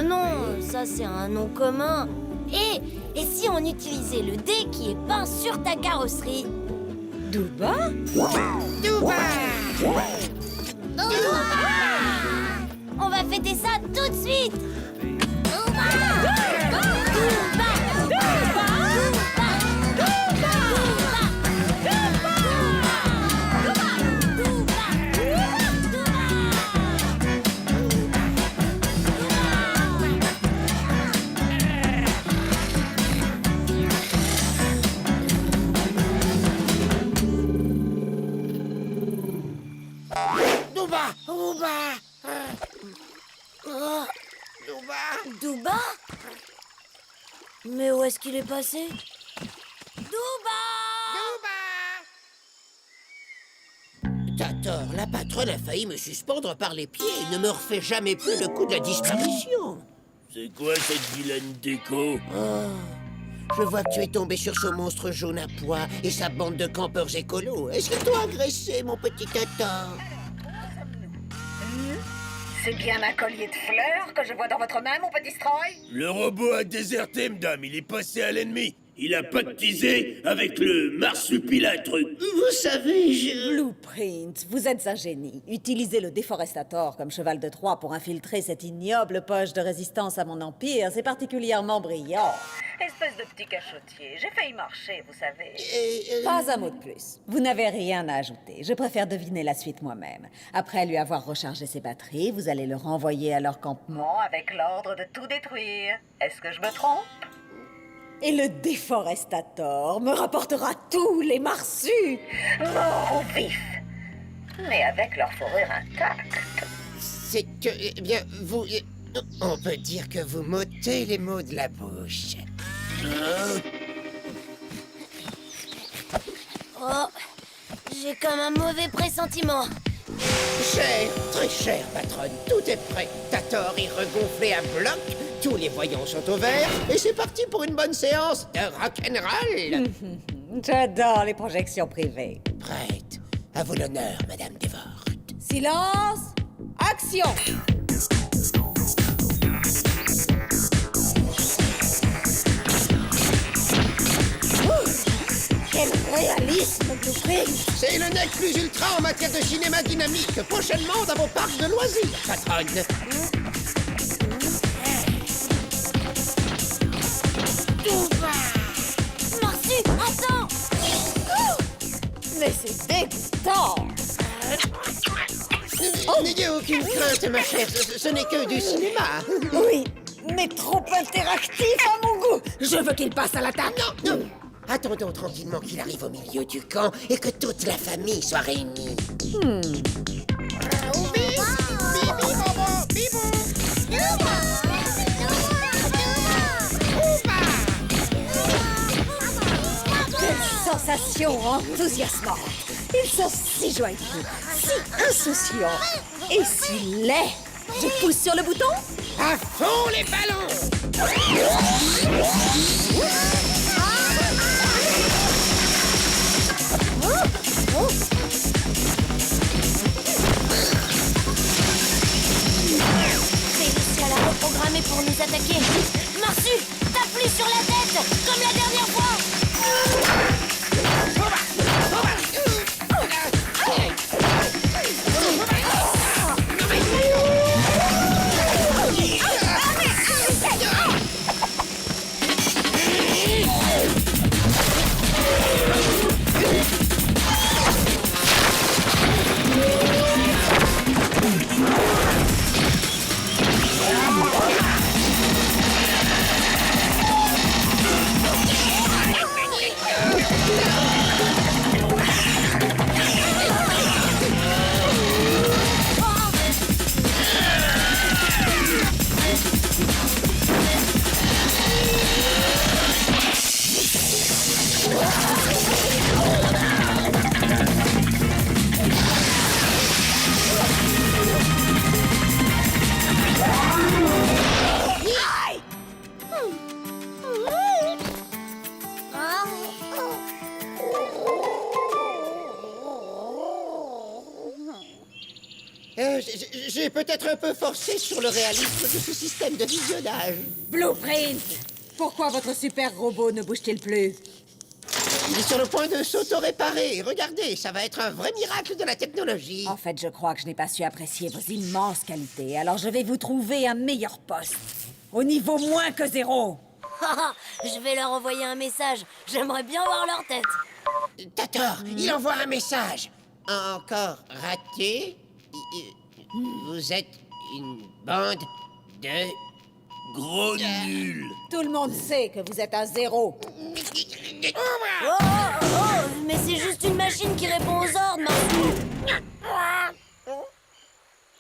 Non, ça c'est un nom commun. Et si on utilisait le dé qui est peint sur ta carrosserie? Douba? On va fêter ça tout de suite. Douba? Mais où est-ce qu'il est passé? Douba! Tator, la patronne a failli me suspendre par les pieds. Ne me refait jamais plus le coup de la disparition. C'est quoi cette vilaine déco? Je vois que tu es tombé sur ce monstre jaune à pois et sa bande de campeurs écolos. Est-ce qu'ils t'ont agressé, mon petit Tator? C'est bien un collier de fleurs que je vois dans votre main, mon petit Stroy? Le robot a déserté, madame. Il est passé à l'ennemi. Il a pactisé avec le marsupilatre. Vous savez, Blueprint, vous êtes un génie. Utilisez le déforestator comme cheval de Troie pour infiltrer cette ignoble poche de résistance à mon empire, c'est particulièrement brillant. Espèce de petit cachotier. J'ai failli marcher, vous savez. Pas un mot de plus. Vous n'avez rien à ajouter. Je préfère deviner la suite moi-même. Après lui avoir rechargé ses batteries, vous allez le renvoyer à leur campement. Bon, avec l'ordre de tout détruire. Est-ce que je me trompe? Et le déforestator me rapportera tous les marsus. Mort au vif. Mais avec leur fourrure intacte. c'est que, eh bien, vous... On peut dire que vous m'ôtez les mots de la bouche. Oh, j'ai comme un mauvais pressentiment. Cher, très cher, patronne, tout est prêt. Tator est regonflé à bloc, tous les voyants sont au vert, et c'est parti pour une bonne séance de rock'n'roll. J'adore les projections privées. Prête. À vous l'honneur, Madame Devort. Silence! Action! Quel réalisme, Blueprint! C'est le nec plus ultra en matière de cinéma dynamique, prochainement dans vos parcs de loisirs, patronne. Marsu, attends! Mais c'est dégoûtant! N'ayez aucune crainte, ma chère, ce n'est que du cinéma. Oui, mais trop interactif à mon goût! Je veux qu'il passe à l'attaque! Non, non. Attendons tranquillement qu'il arrive au milieu du camp et que toute la famille soit réunie. Quelle sensation enthousiasmante! Ils sont si joyeux, si insouciants et si laids! Je pousse sur le bouton? À fond les ballons! Félicia l'a reprogrammé pour nous attaquer. Marsu, tape-lui sur la tête, comme la dernière fois. J'ai peut-être un peu forcé sur le réalisme de ce système de visionnage. Blueprint! Pourquoi votre super robot ne bouge-t-il plus? Il est sur le point de s'auto-réparer. Regardez, ça va être un vrai miracle de la technologie. En fait, je crois que je n'ai pas su apprécier vos immenses qualités, alors je vais vous trouver un meilleur poste. Au niveau moins que 0. Je vais leur envoyer un message. J'aimerais bien voir leur tête. Tator, il envoie un message. Encore raté. Vous êtes une bande de... Gros nul. Tout le monde sait que vous êtes un 0. Mais c'est juste une machine qui répond aux ordres, Marsu.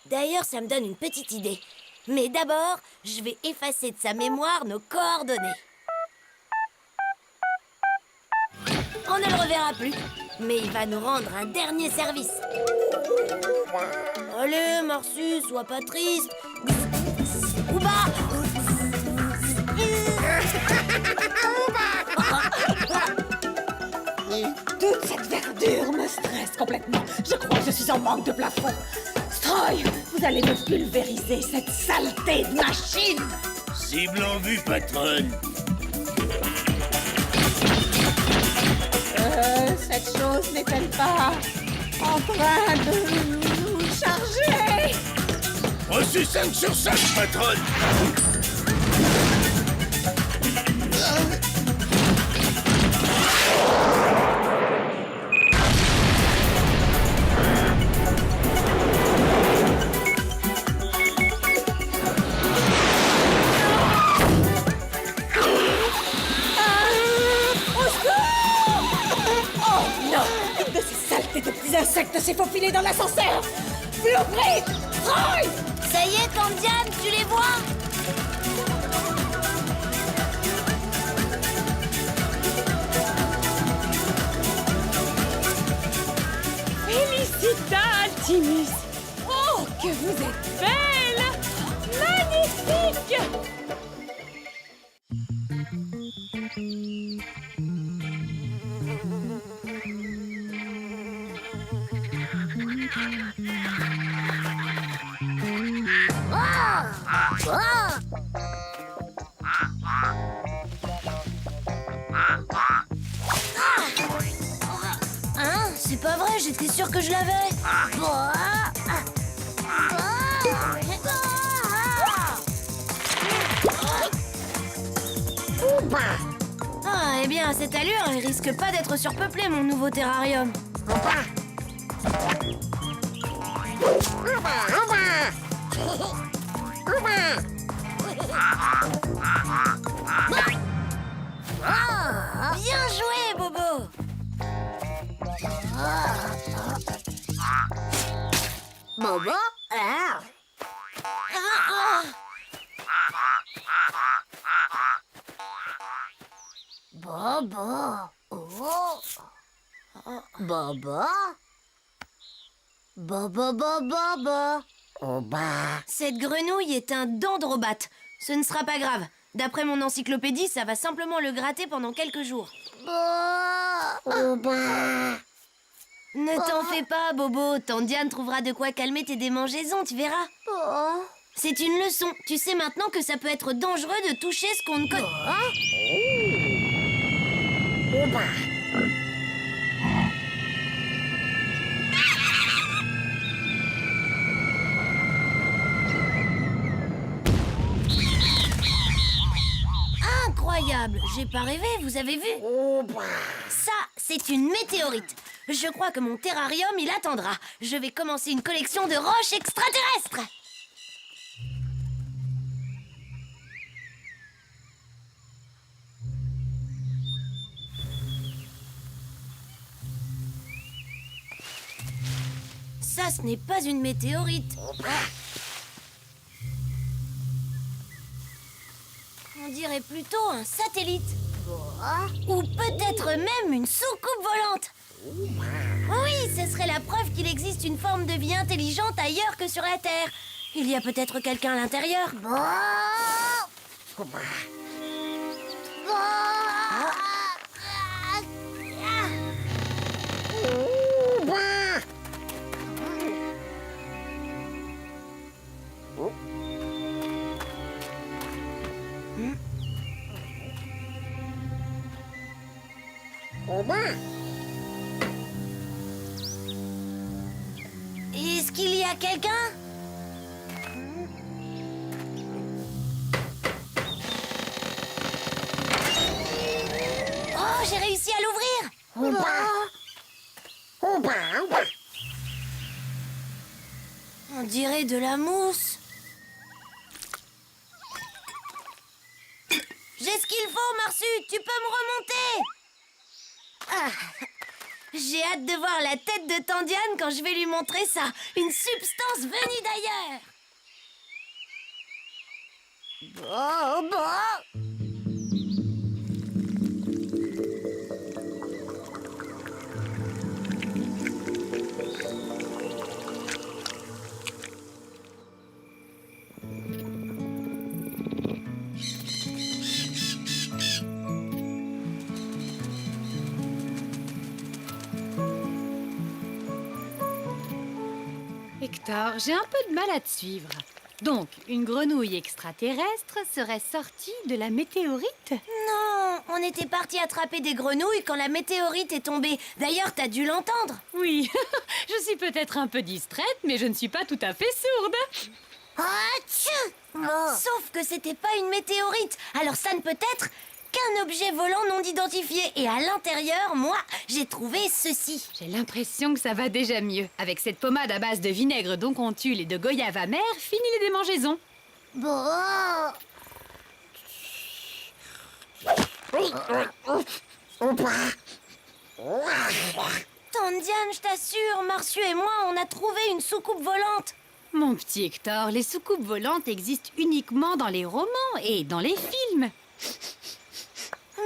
D'ailleurs, ça me donne une petite idée. Mais d'abord, je vais effacer de sa mémoire nos coordonnées. On ne le reverra plus, mais il va nous rendre un dernier service. Allez, Marsu, sois pas triste. Ouba! Toute cette verdure me stresse complètement. Je crois que je suis en manque de plafond. Stroy, vous allez me pulvériser cette saleté de machine. Cible en vue, patronne. Cette chose n'est-elle pas en train de nous charger? Reçu 5 sur 5, patronne. De petits insectes s'est faufilé dans l'ascenseur. Blueprint! Troy! Ça y est, Candiane, tu les vois? Félicita, Altimus. Que vous êtes belle! Magnifique! Hein? C'est pas vrai, j'étais sûre que je l'avais. Ah, eh bien, à cette allure, il risque pas d'être surpeuplé, mon nouveau terrarium. Bien joué, Bobo. Bobo? Bobo? Oh. Bobo? Bobo, bobo, bobo. Cette grenouille est un dendrobate. Ce ne sera pas grave. D'après mon encyclopédie, ça va simplement le gratter pendant quelques jours. Ne t'en fais pas, Bobo. Tandiane trouvera de quoi calmer tes démangeaisons, tu verras. C'est une leçon. Tu sais maintenant que ça peut être dangereux de toucher ce qu'on ne connaît. Incroyable. J'ai pas rêvé, vous avez vu? Ça, c'est une météorite. Je crois que mon terrarium, il attendra. Je vais commencer une collection de roches extraterrestres. Ça, ce n'est pas une météorite. On dirait plutôt un satellite. Ou peut-être même une soucoupe volante. Oui, ce serait la preuve qu'il existe une forme de vie intelligente ailleurs que sur la Terre. Il y a peut-être quelqu'un à l'intérieur. Est-ce qu'il y a quelqu'un? Oh, j'ai réussi à l'ouvrir. On dirait de la mousse. J'ai ce qu'il faut, Marsu. Tu peux me remonter? J'ai hâte de voir la tête de Tandiane quand je vais lui montrer ça. Une substance venue d'ailleurs. Hector, j'ai un peu de mal à te suivre. Donc, une grenouille extraterrestre serait sortie de la météorite? Non, on était parti attraper des grenouilles quand la météorite est tombée. D'ailleurs, t'as dû l'entendre. Oui, je suis peut-être un peu distraite, mais je ne suis pas tout à fait sourde. Sauf que c'était pas une météorite. Alors ça ne peut être qu'un objet volant non identifié. Et à l'intérieur, moi, j'ai trouvé ceci. J'ai l'impression que ça va déjà mieux. Avec cette pommade à base de vinaigre d'oncontule et de goyave amère, fini les démangeaisons. Tandiane, je t'assure, Marsu et moi, on a trouvé une soucoupe volante. Mon petit Hector, les soucoupes volantes existent uniquement dans les romans et dans les films.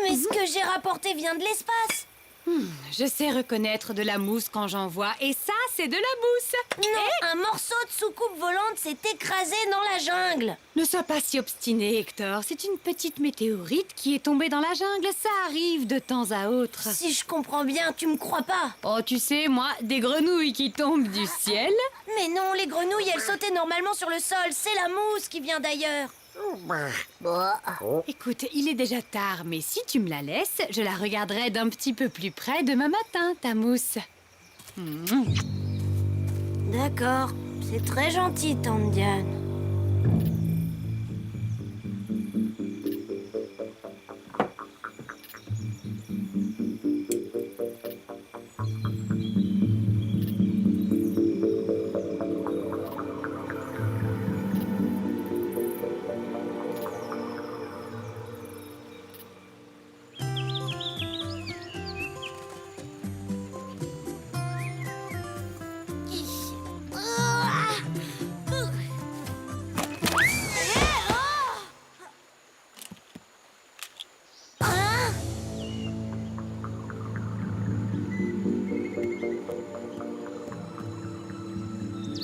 Mais ce que j'ai rapporté vient de l'espace. Je sais reconnaître de la mousse quand j'en vois, et ça, c'est de la mousse. Non, un morceau de soucoupe volante s'est écrasé dans la jungle. Ne sois pas si obstiné, Hector. C'est une petite météorite qui est tombée dans la jungle. Ça arrive de temps à autre. Si je comprends bien, tu me crois pas? Oh, tu sais, moi, des grenouilles qui tombent du ciel. Mais non, les grenouilles, elles sautaient normalement sur le sol. C'est la mousse qui vient d'ailleurs. Écoute, il est déjà tard, mais si tu me la laisses, je la regarderai d'un petit peu plus près demain matin, ta mousse. D'accord, c'est très gentil, tante Diane.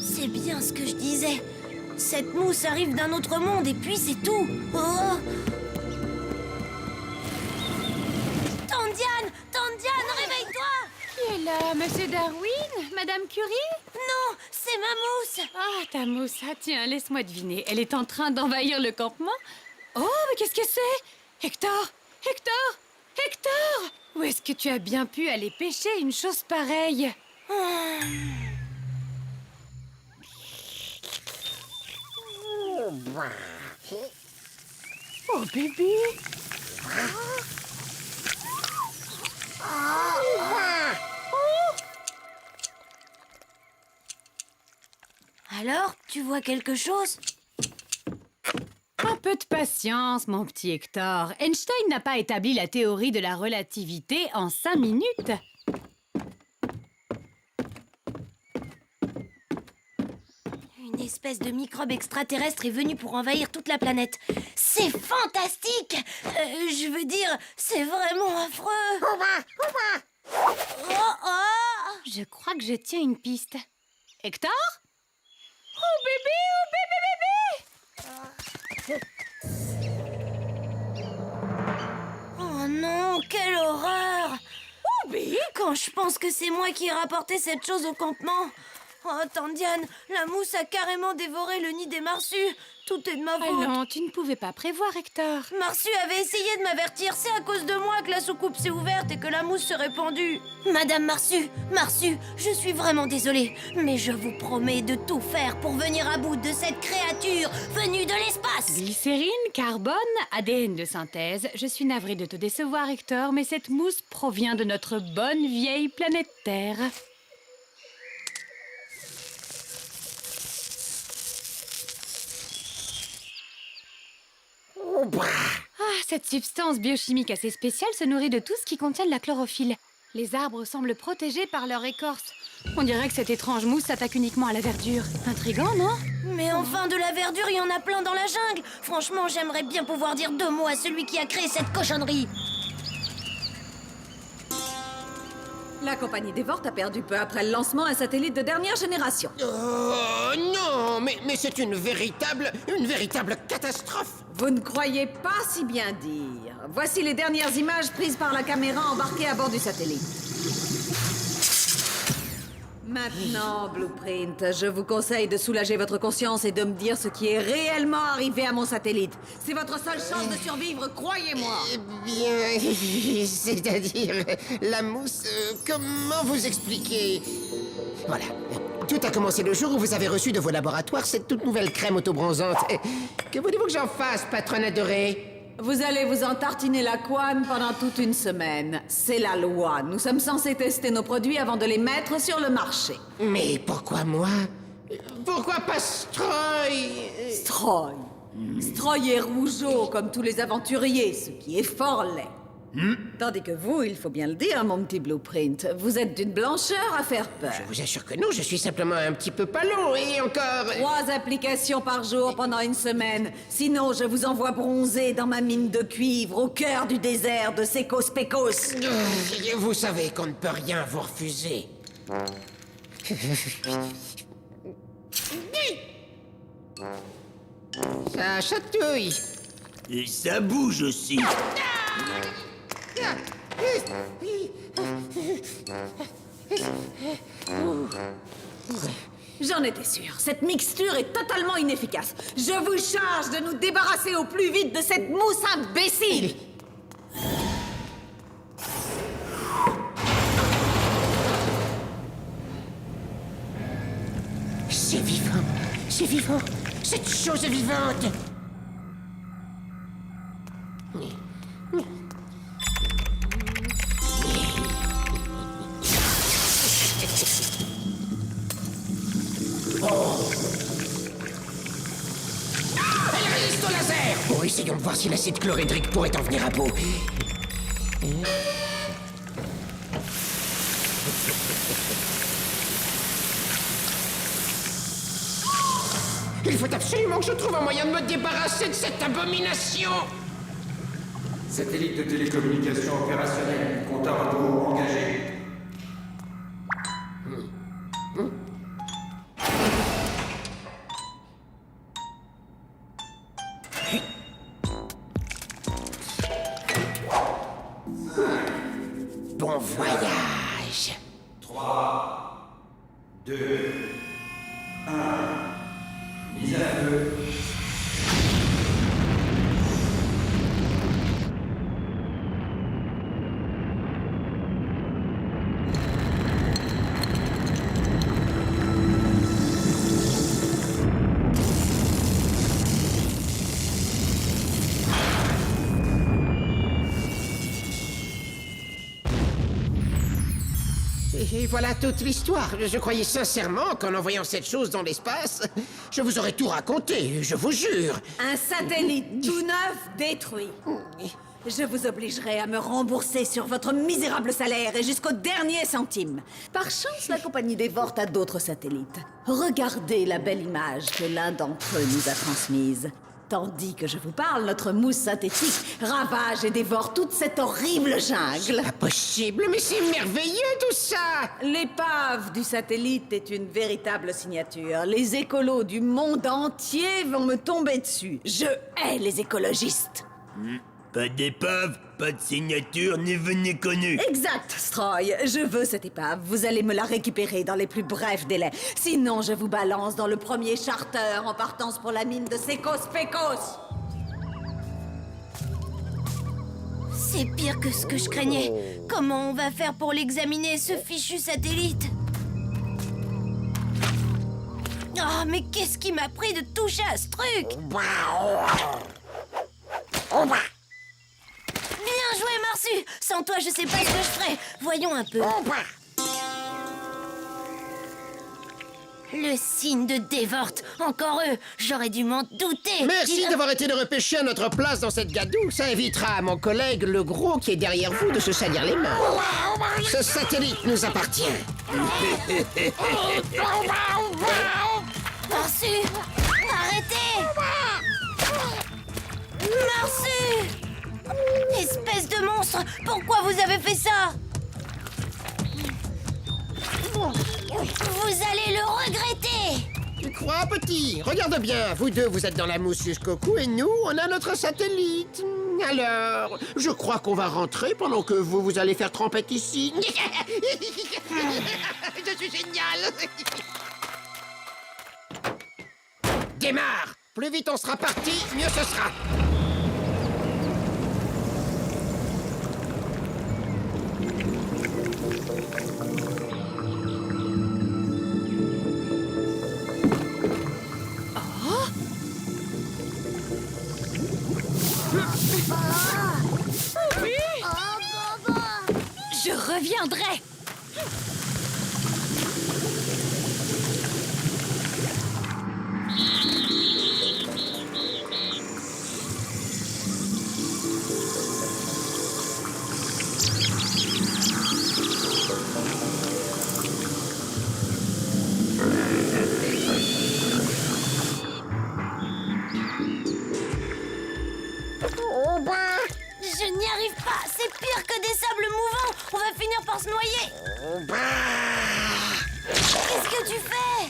C'est bien ce que je disais. Cette mousse arrive d'un autre monde et puis c'est tout. Oh. Tante Diane, réveille-toi! Qui est là, Monsieur Darwin? Madame Curie? Non, c'est ma mousse. Ah, ta mousse. Ah, tiens, laisse-moi deviner. Elle est en train d'envahir le campement? Oh, mais qu'est-ce que c'est? Hector! Hector! Hector! Où est-ce que tu as bien pu aller pêcher une chose pareille? Oh, bébé! Alors, tu vois quelque chose? Un peu de patience, mon petit Hector. Einstein n'a pas établi la théorie de la relativité en 5 minutes. Une espèce de microbe extraterrestre est venu pour envahir toute la planète. C'est fantastique! Je veux dire, c'est vraiment affreux! Oh, oh! Je crois que je tiens une piste. Hector? Oh bébé, oh bébé, bébé! Oh non, quelle horreur! Oh bébé! Quand je pense que c'est moi qui ai rapporté cette chose au campement. Oh, tante Diane, la mousse a carrément dévoré le nid des marsus. Tout est de ma Ah faute. non, tu ne pouvais pas prévoir, Hector. Marsu avait essayé de m'avertir. C'est à cause de moi que la soucoupe s'est ouverte et que la mousse s'est répandue. Madame Marsu, je suis vraiment désolée. Mais je vous promets de tout faire pour venir à bout de cette créature venue de l'espace. Glycérine, carbone, ADN de synthèse. Je suis navrée de te décevoir, Hector, mais cette mousse provient de notre bonne vieille planète Terre. Ah, cette substance biochimique assez spéciale se nourrit de tout ce qui contient de la chlorophylle. Les arbres semblent protégés par leur écorce. On dirait que cette étrange mousse s'attaque uniquement à la verdure. Intriguant, non? Mais enfin, de la verdure, il y en a plein dans la jungle. Franchement, j'aimerais bien pouvoir dire 2 mots à celui qui a créé cette cochonnerie. La compagnie des Vortes a perdu peu après le lancement un satellite de dernière génération. Oh non, mais c'est une véritable catastrophe. Vous ne croyez pas si bien dire. Voici les dernières images prises par la caméra embarquée à bord du satellite. Maintenant, Blueprint, je vous conseille de soulager votre conscience et de me dire ce qui est réellement arrivé à mon satellite. C'est votre seule chance de survivre, croyez-moi. Eh bien, c'est-à-dire la mousse. Comment vous expliquer? Voilà. Tout a commencé le jour où vous avez reçu de vos laboratoires cette toute nouvelle crème autobronzante. Que voulez-vous que j'en fasse, patronne adorée? Vous allez vous en tartiner la couenne pendant toute une semaine. C'est la loi. Nous sommes censés tester nos produits avant de les mettre sur le marché. Mais pourquoi moi? Pourquoi pas Stroy? Stroy. Stroy est rougeau comme tous les aventuriers, ce qui est fort laid. Tandis que vous, il faut bien le dire, mon petit Blueprint, vous êtes d'une blancheur à faire peur. Je vous assure que non, je suis simplement un petit peu palo et encore... 3 applications par jour pendant une semaine. Sinon, je vous envoie bronzer dans ma mine de cuivre au cœur du désert de Secos Pecos. Vous savez qu'on ne peut rien vous refuser. Ça chatouille. Et ça bouge aussi. J'en étais sûre. Cette mixture est totalement inefficace. Je vous charge de nous débarrasser au plus vite de cette mousse imbécile. C'est vivant. C'est vivant. Cette chose est vivante. Elle résiste au laser. Bon, essayons de voir si l'acide chlorhydrique pourrait en venir à bout. Il faut absolument que je trouve un moyen de me débarrasser de cette abomination. Satellite de télécommunication opérationnelle. Compte à rebours engagé. Bon voyage. 3, 2, 1. Mise à feu. Et voilà toute l'histoire. Je croyais sincèrement qu'en envoyant cette chose dans l'espace, je vous aurais tout raconté, je vous jure. Un satellite tout neuf détruit. Je vous obligerai à me rembourser sur votre misérable salaire et jusqu'au dernier centime. Par chance, la compagnie dévore a d'autres satellites. Regardez la belle image que l'un d'entre eux nous a transmise. Tandis que je vous parle, notre mousse synthétique ravage et dévore toute cette horrible jungle. Impossible, mais c'est merveilleux tout ça. L'épave du satellite est une véritable signature. Les écolos du monde entier vont me tomber dessus. Je hais les écologistes. Pas d'épave, pas de signature, ni vu ni connu. Exact, Stroy. Je veux cette épave. Vous allez me la récupérer dans les plus brefs délais. Sinon, je vous balance dans le premier charter en partance pour la mine de Secos Pecos. C'est pire que ce que je craignais. Comment on va faire pour l'examiner, ce fichu satellite? Oh, mais qu'est-ce qui m'a pris de toucher à ce truc? Bien joué, Marsu! Sans toi, je sais pas ce que je ferais. Voyons un peu. Le signe de Dévort. Encore eux. J'aurais dû m'en douter. Merci d'avoir été de repêcher à notre place dans cette gadoue. Ça évitera à mon collègue le gros qui est derrière vous de se salir les mains. Ce satellite nous appartient. Marsu! Arrêtez! Marsu! Espèce de monstre! Pourquoi vous avez fait ça? Vous allez le regretter! Tu crois, petit? Regarde bien, vous deux, vous êtes dans la mousse jusqu'au cou et nous, on a notre satellite. Alors, je crois qu'on va rentrer pendant que vous allez faire trempette ici. Je suis génial! Démarre! Plus vite on sera parti, mieux ce sera. Je reviendrai. arrive pas. C'est pire que des sables mouvants. On va finir par se noyer. Qu'est-ce que tu fais?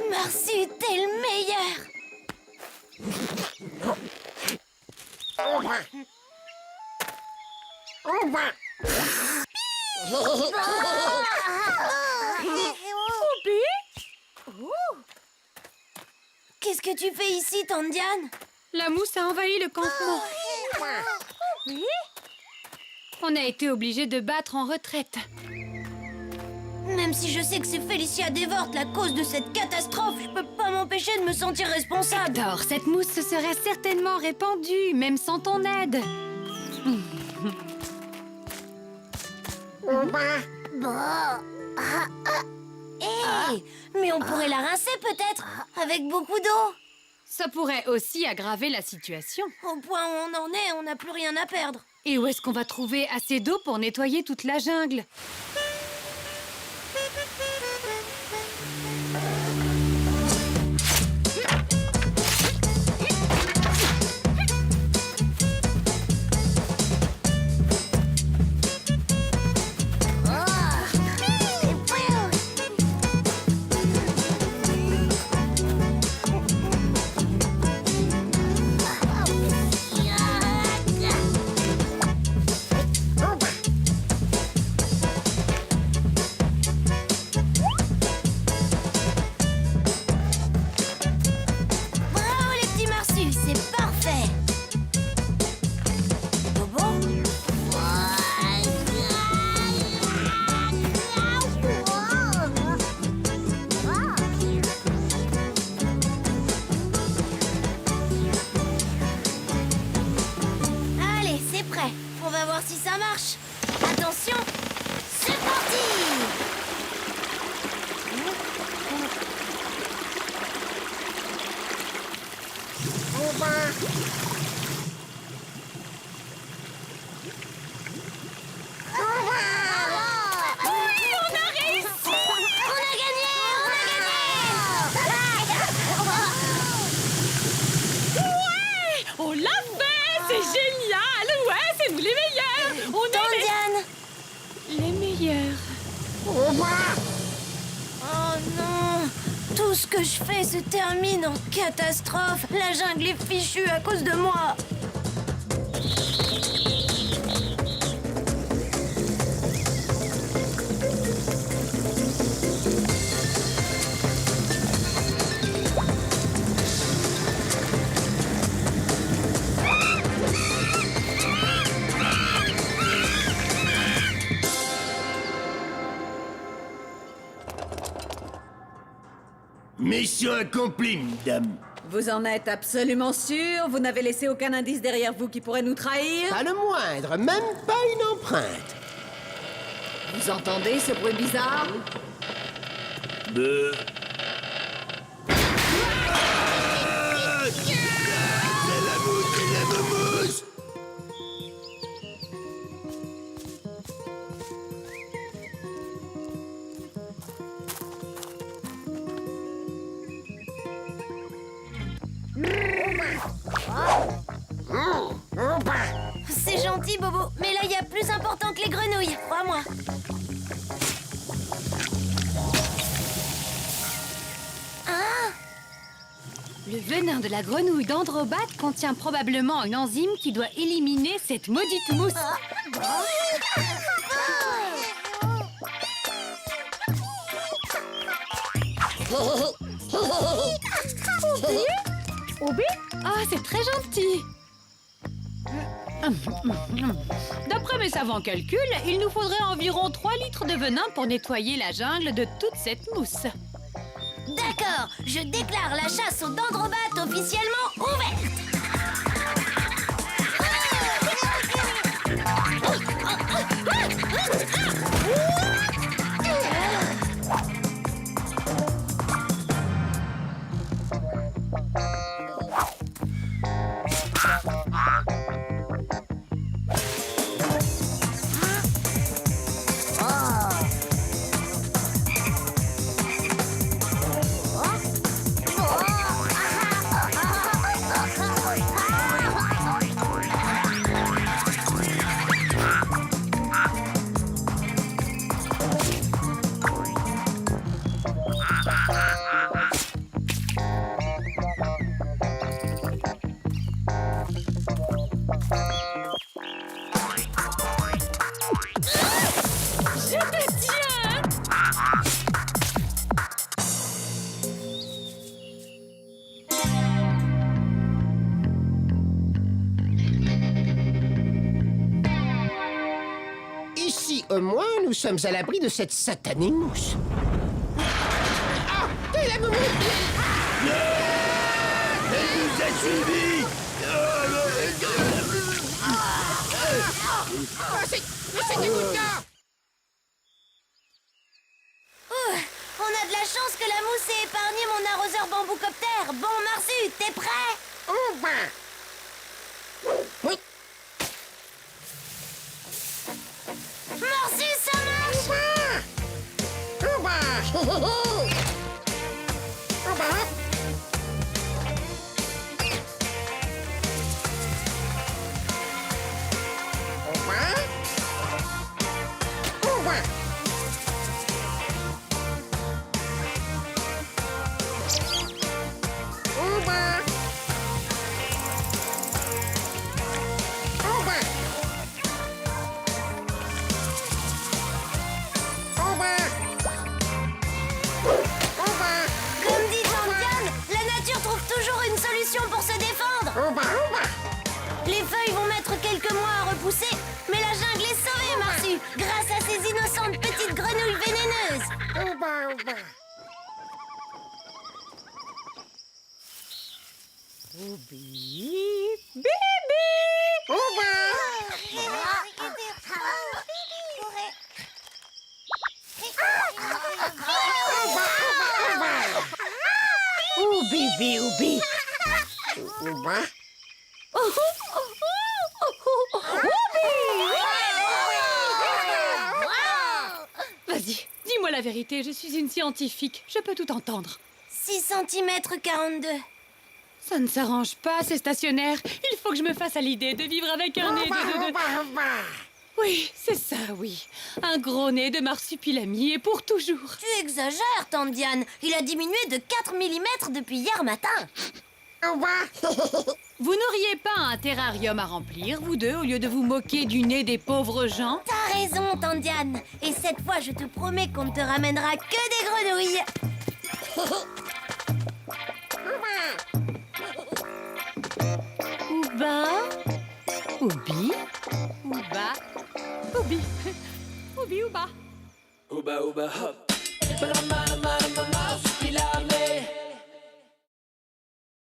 Marsu, t'es le meilleur. Qu'est-ce que tu fais ici, tante Diane? La mousse a envahi le campement. Oui. On a été obligés de battre en retraite. Même si je sais que c'est Félicia Devort la cause de cette catastrophe, je peux pas m'empêcher de me sentir responsable. Hector, cette mousse se serait certainement répandue, même sans ton aide. Hé, mais on pourrait la rincer peut-être, avec beaucoup d'eau. Ça pourrait aussi aggraver la situation. Au point où on en est, on n'a plus rien à perdre. Et où est-ce qu'on va trouver assez d'eau pour nettoyer toute la jungle? Bravo les petits Marsus, c'est parfait. Bobo? Allez, c'est prêt. On va voir si ça marche. Attention, c'est parti! On l'a fait! C'est génial! Ouais, c'est nous les meilleurs! On Tante Diane! les meilleurs! Oh non! Tout ce que je fais se termine en catastrophe. La jungle est fichue à cause de moi. Mission accomplie, mesdames. Vous en êtes absolument sûr? Vous n'avez laissé aucun indice derrière vous qui pourrait nous trahir? Pas le moindre, même pas une empreinte. Vous entendez ce bruit bizarre? C'est la mousse, c'est la mousse. C'est gentil, Bobo, mais là, il y a plus important que les grenouilles, crois-moi. Ah! Le venin de la grenouille d'Androbate contient probablement une enzyme qui doit éliminer cette maudite mousse. Obi? Ah, c'est très gentil. D'après mes savants calculs, il nous faudrait environ 3 litres de venin pour nettoyer la jungle de toute cette mousse. D'accord, je déclare la chasse aux dendrobates officiellement ouverte. sommes à l'abri de cette satanée mousse. Ah, t'es la momie! Elle nous a suivis. Ah, c'est dégoûtant! On a de la chance que la mousse ait épargné mon arroseur bamboucoptère. Bon, Marsu, t'es prêt? Oui. Marsu, ça marche! Comme dit Tandian, la nature trouve toujours une solution pour se défendre. Les feuilles vont mettre quelques mois à repousser, mais la jungle est sauvée, Marsu, grâce à ces innocentes petites grenouilles vénéneuses. Oubi, Oubi. Vas-y, dis-moi la vérité, je suis une scientifique, je peux tout entendre. 6 cm 42. Ça ne s'arrange pas, c'est stationnaire. Il faut que je me fasse à l'idée de vivre avec un nez de... Oui, c'est ça, oui. Un gros nez de marsupilami et pour toujours. Tu exagères, Tandian. Il a diminué de 4 mm depuis hier matin. Vous n'auriez pas un terrarium à remplir, vous deux, au lieu de vous moquer du nez des pauvres gens? T'as raison, Tandian. Et cette fois, je te promets qu'on ne te ramènera que des grenouilles. Ouba, Oubi, Ouba, Oubi, Oubi, Ouba. Ouba, ouba, hop.